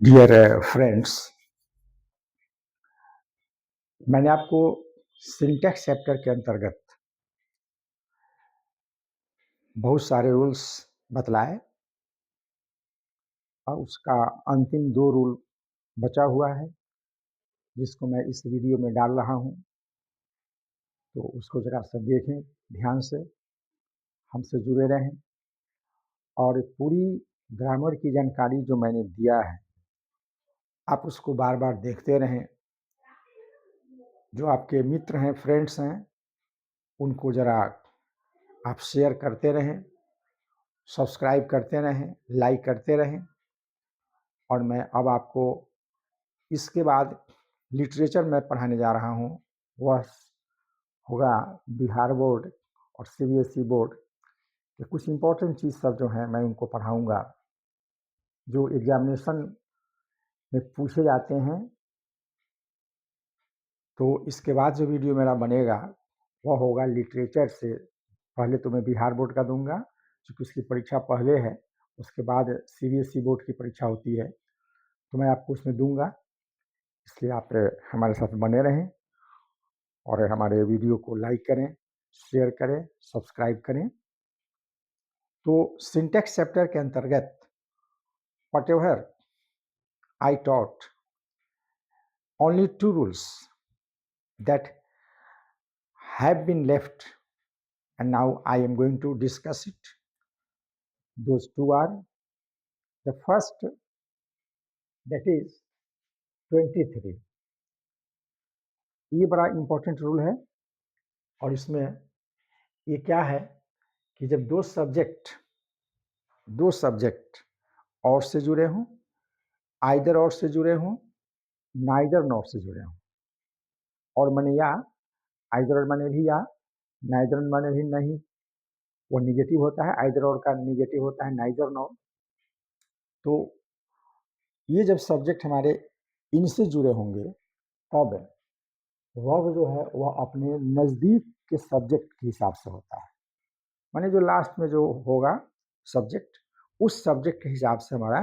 Dear friends, मैंने आपको syntax chapter के अंतर्गत बहुत सारे रूल्स बतलाए और उसका अंतिम 2 रूल बचा हुआ है, जिसको मैं इस वीडियो में डाल रहा हूं। तो उसको ज़रा सा देखें ध्यान से, हमसे जुड़े रहें और पूरी ग्रामर की जानकारी जो मैंने दिया है, आप उसको बार-बार देखते रहें। जो आपके मित्र हैं, फ्रेंड्स हैं, उनको ज़रा आप शेयर करते रहें, सब्सक्राइब करते रहें, लाइक करते रहें। और मैं अब आपको इसके बाद लिटरेचर मैं पढ़ाने जा रहा हूँ, वह होगा बिहार बोर्ड और सीबीएसई बोर्ड के कुछ इम्पोर्टेंट चीज़ सब जो हैं मैं उनको पढ़ाऊँगा, जो एग्जामिनेशन में पूछे जाते हैं। तो इसके बाद जो वीडियो मेरा बनेगा वह होगा लिटरेचर से। पहले तो मैं बिहार बोर्ड का दूंगा, क्योंकि उसकी परीक्षा पहले है, उसके बाद सीबीएसई बोर्ड की परीक्षा होती है, तो मैं आपको उसमें दूंगा। इसलिए आप हमारे साथ बने रहें और हमारे वीडियो को लाइक करें, शेयर करें, सब्सक्राइब करें। तो सिंटैक्स चैप्टर के अंतर्गत whatever I taught only 2 rules that have been left, and now I am going to discuss it. Those 2 are: the first, that is 23. ये बड़ा इंपॉर्टेंट रूल है और इसमें ये क्या है कि जब दो सब्जेक्ट और से जुड़े हों, आइदर और से जुड़े हों, नाइदर नॉर से जुड़े हों, और माने या, आइदर माने भी या, नाइदर माने भी नहीं, वो निगेटिव होता है। आइदर और का निगेटिव होता है नाइदर नॉर। तो ये जब सब्जेक्ट हमारे इनसे जुड़े होंगे तब वर्ब जो है वह अपने नज़दीक के सब्जेक्ट के हिसाब से होता है। माने जो लास्ट में जो होगा सब्जेक्ट, उस सब्जेक्ट के हिसाब से हमारा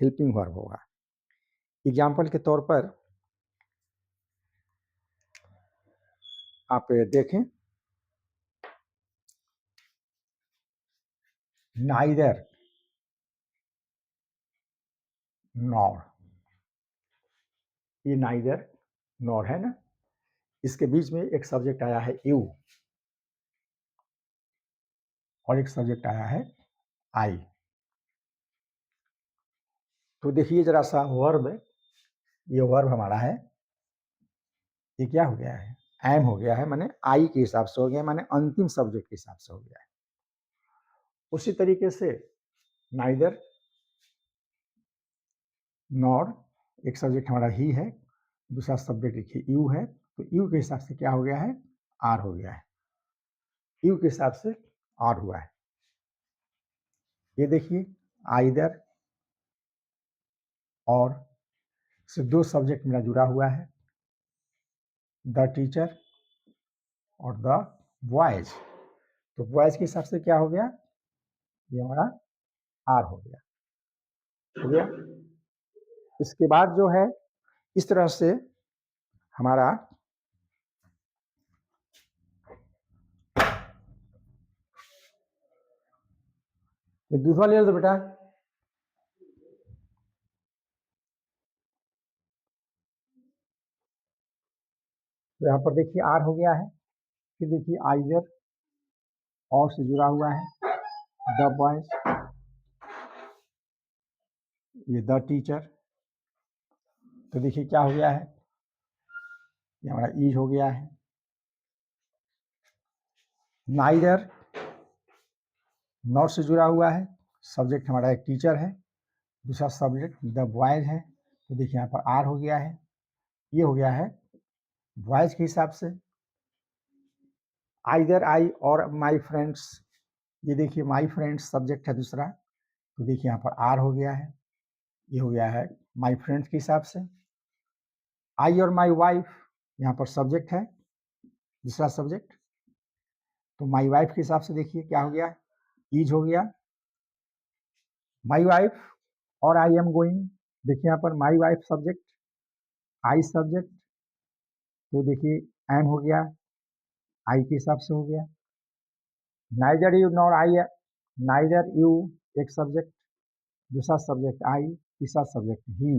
हेल्पिंग वर्ब होगा। एग्जाम्पल के तौर पर आप देखें, नाइदर नॉर, ये नाइदर नॉर है ना, इसके बीच में एक सब्जेक्ट आया है यू और एक सब्जेक्ट आया है आई। तो देखिए जरा सा वर्ब, ये वर्ब हमारा है, ये क्या हो गया है, एम हो गया है, माने आई के हिसाब से हो गया, माने अंतिम सब्जेक्ट के हिसाब से हो गया है। उसी तरीके से नाइदर नॉर, एक सब्जेक्ट हमारा ही है, दूसरा सब्जेक्ट देखिए यू है, तो यू के हिसाब से क्या हो गया है, आर हो गया है, यू के हिसाब से आर हुआ है। ये देखिए आइदर और से दो सब्जेक्ट मेरा जुड़ा हुआ है, द टीचर और द बॉयज। तो बॉयज के हिसाब से क्या हो गया, ये हमारा आर हो गया, हो गया। इसके बाद जो है इस तरह से हमारा दूसरा ले लो बेटा, तो यहाँ पर देखिए आर हो गया है। फिर देखिए आइदर और से जुड़ा हुआ है, द बॉयज, ये द टीचर। तो देखिए क्या हो गया है, ये हमारा ईज हो गया है। नाइदर नॉट से जुड़ा हुआ है, सब्जेक्ट हमारा एक टीचर है, दूसरा सब्जेक्ट द बॉयज है, तो देखिए यहाँ पर आर हो गया है, ये हो गया है बॉयज के हिसाब से। आइदर आई और माई फ्रेंड्स, ये देखिए माई फ्रेंड्स सब्जेक्ट है दूसरा, तो देखिए यहाँ पर आर हो गया है, ये हो गया है माई फ्रेंड्स के हिसाब से। आई और माई वाइफ, यहाँ पर सब्जेक्ट है, दूसरा सब्जेक्ट, तो माई वाइफ के हिसाब से देखिए क्या हो गया, इज हो गया माई वाइफ और आई एम गोइंग। देखिए यहाँ पर my wife subject, I subject, तो देखिए एम हो गया, आई के हिसाब से हो गया। Neither you nor I, neither you एक सब्जेक्ट, दूसरा सब्जेक्ट आई, तीसरा सब्जेक्ट ही।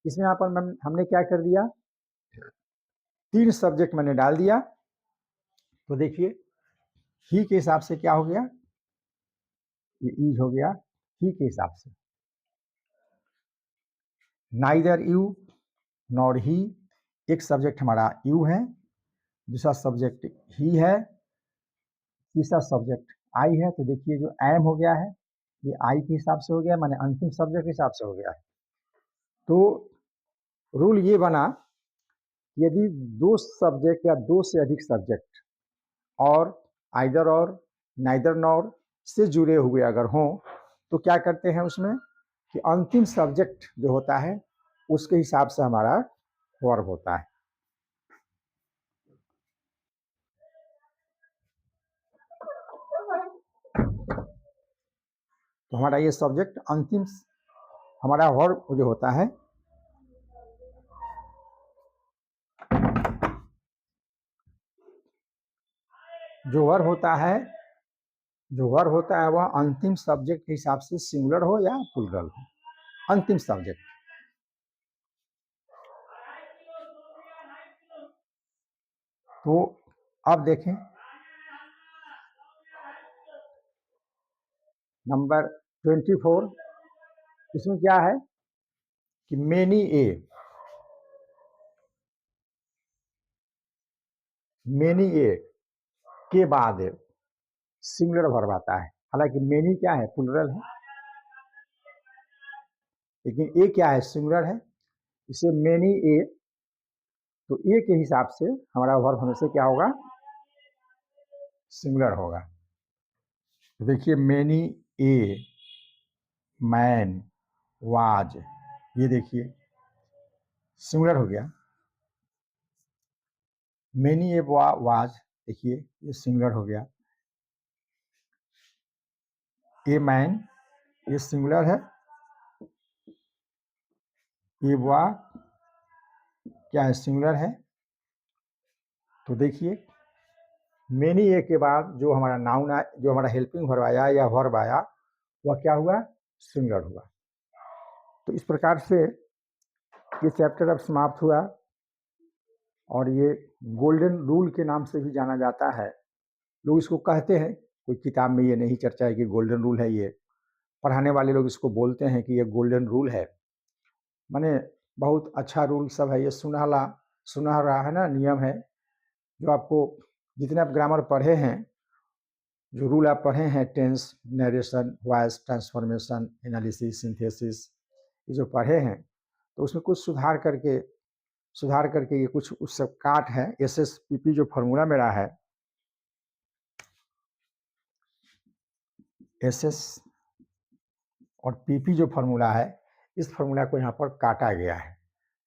इसमें यहाँ पर हमने क्या कर दिया, 3 सब्जेक्ट मैंने डाल दिया। तो देखिए ही के हिसाब से क्या हो गया, ये इज हो गया ही के हिसाब से। नाइदर यू नॉर ही, एक सब्जेक्ट हमारा यू है, दूसरा सब्जेक्ट ही है, तीसरा सब्जेक्ट आई है। तो देखिए जो एम हो गया है ये आई के हिसाब से हो गया, माने अंतिम सब्जेक्ट के हिसाब से हो गया है। तो रूल ये बना, यदि 2 सब्जेक्ट या 2 से अधिक सब्जेक्ट और आइदर और, नाइदर नॉर से जुड़े हुए अगर हों तो क्या करते हैं उसमें कि अंतिम सब्जेक्ट जो होता है उसके हिसाब से हमारा वर्ब होता है। तो हमारा ये सब्जेक्ट अंतिम, हमारा वर्ब जो होता है जो वर्ब होता है वह अंतिम सब्जेक्ट के हिसाब से सिंगुलर हो या प्लूरल हो, अंतिम सब्जेक्ट। तो अब देखें नंबर 24, इसमें क्या है कि मेनी ए के बाद सिंगुलर वर्ब आता है। हालांकि मेनी क्या है, प्लूरल है, लेकिन ए क्या है, सिंगुलर है। इसे मेनी ए, तो ए के हिसाब से हमारा वर्ब होने से क्या होगा, सिंगुलर होगा। तो देखिए मेनी ए मैन वाज, ये देखिए सिंगुलर हो गया। मेनी ए वाज, देखिए ये सिंगुलर हो गया। ए मैन ये सिंगुलर है, ये वा क्या है, सिंगुलर है। तो देखिए मेनी ए के बाद जो हमारा नाउन आया, जो हमारा हेल्पिंग वर्ब आया या वर्ब आया, वह क्या हुआ, सिंगुलर हुआ। तो इस प्रकार से ये चैप्टर अब समाप्त हुआ और ये गोल्डन रूल के नाम से भी जाना जाता है। लोग इसको कहते हैं, कोई किताब में ये नहीं चर्चा है कि गोल्डन रूल है, ये पढ़ाने वाले लोग इसको बोलते हैं कि ये गोल्डन रूल है, माने बहुत अच्छा रूल सब है, ये सुनहरा है ना, नियम है जो आपको, जितने आप ग्रामर पढ़े हैं, जो रूल आप पढ़े हैं, tense, narration, voice transformation, analysis, synthesis, ये जो पढ़े हैं, तो उसमें कुछ सुधार करके ये कुछ उस सब काट है। SSPP जो फॉर्मूला मेरा है, SS और PP जो फॉर्मूला है, इस फॉर्मूला को यहाँ पर काटा गया है।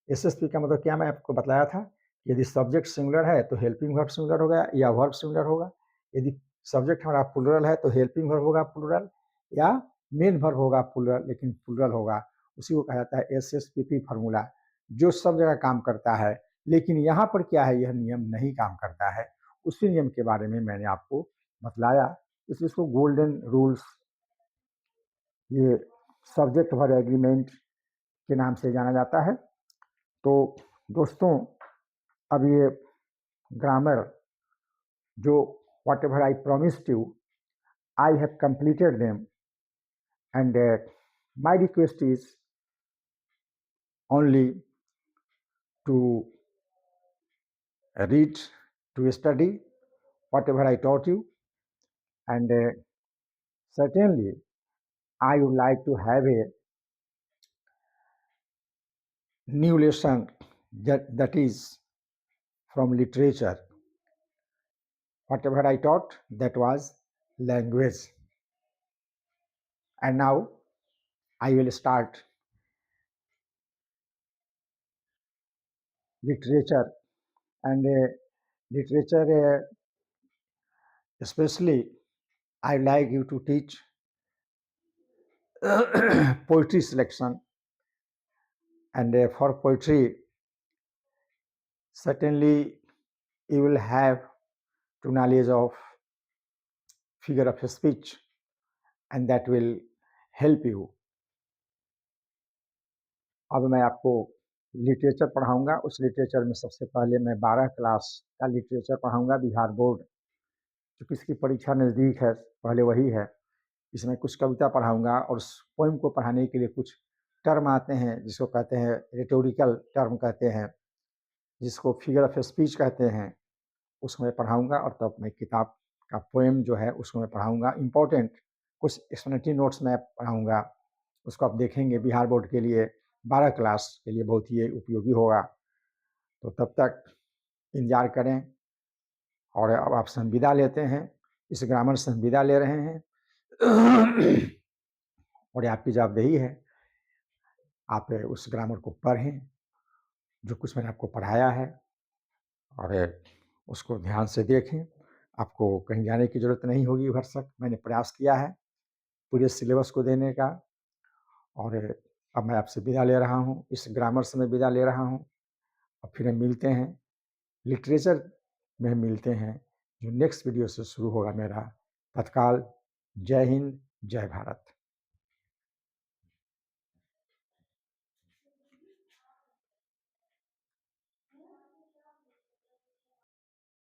SSP का मतलब क्या, मैं आपको बताया था, यदि सब्जेक्ट सिंगुलर है तो हेल्पिंग वर्ब सिंगुलर होगा या वर्ब सिंगुलर होगा। यदि सब्जेक्ट हमारा प्लूरल है तो हेल्पिंग वर्ब होगा प्लूरल, या मेन वर्ब होगा प्लूरल, लेकिन प्लूरल होगा। उसी को कहा जाता है SSPP फार्मूला, जो सब जगह काम करता है। लेकिन यहाँ पर क्या है, यह नियम नहीं काम करता है। उसी नियम के बारे में मैंने आपको बतलाया, इसलिए इसको गोल्डन रूल्स, ये सब्जेक्ट वर्ब एग्रीमेंट के नाम से जाना जाता है। तो दोस्तों, अब ये ग्रामर जो whatever I promised you, I have completed them, and my request is only to read, to study whatever I taught you, and certainly I would like to have a new lesson that is from literature. Whatever I taught, that was language, and now I will start literature, and literature Especially, I like you to teach poetry selection, and for poetry, certainly you will have to knowledge of figure of speech, and that will help you. अब मैं आपको literature पढ़ाऊंगा। उस literature में सबसे पहले मैं 12 class का लिटरेचर पढ़ाऊंगा। बिहार बोर्ड चूँकि इसकी परीक्षा नज़दीक है, पहले वही है। इसमें कुछ कविता पढ़ाऊंगा और उस पोएम को पढ़ाने के लिए कुछ टर्म आते हैं जिसको कहते हैं रिटोरिकल टर्म कहते हैं, जिसको फिगर ऑफ स्पीच कहते हैं, उसको मैं पढ़ाऊंगा। और तब मैं किताब का पोएम जो है उसको मैं पढ़ाऊंगा। इम्पोर्टेंट कुछ एक्सप्लेनेटरी नोट्स मैं पढ़ाऊंगा, उसको आप देखेंगे। बिहार बोर्ड के लिए 12 क्लास के लिए बहुत ही उपयोगी होगा। तो तब तक इंतज़ार करें। और अब आपसे हम विदा लेते हैं, इस ग्रामर से हम विदा ले रहे हैं। और आपकी जवाबदेही है, आप उस ग्रामर को पढ़ें जो कुछ मैंने आपको पढ़ाया है, और उसको ध्यान से देखें। आपको कहीं जाने की ज़रूरत नहीं होगी भरसक। मैंने प्रयास किया है पूरे सिलेबस को देने का। और अब मैं आपसे विदा ले रहा हूँ, इस ग्रामर से मैं विदा ले रहा हूँ। और फिर हम मिलते हैं, लिटरेचर में मिलते हैं, जो नेक्स्ट वीडियो से शुरू होगा मेरा तत्काल। जय हिंद, जय भारत।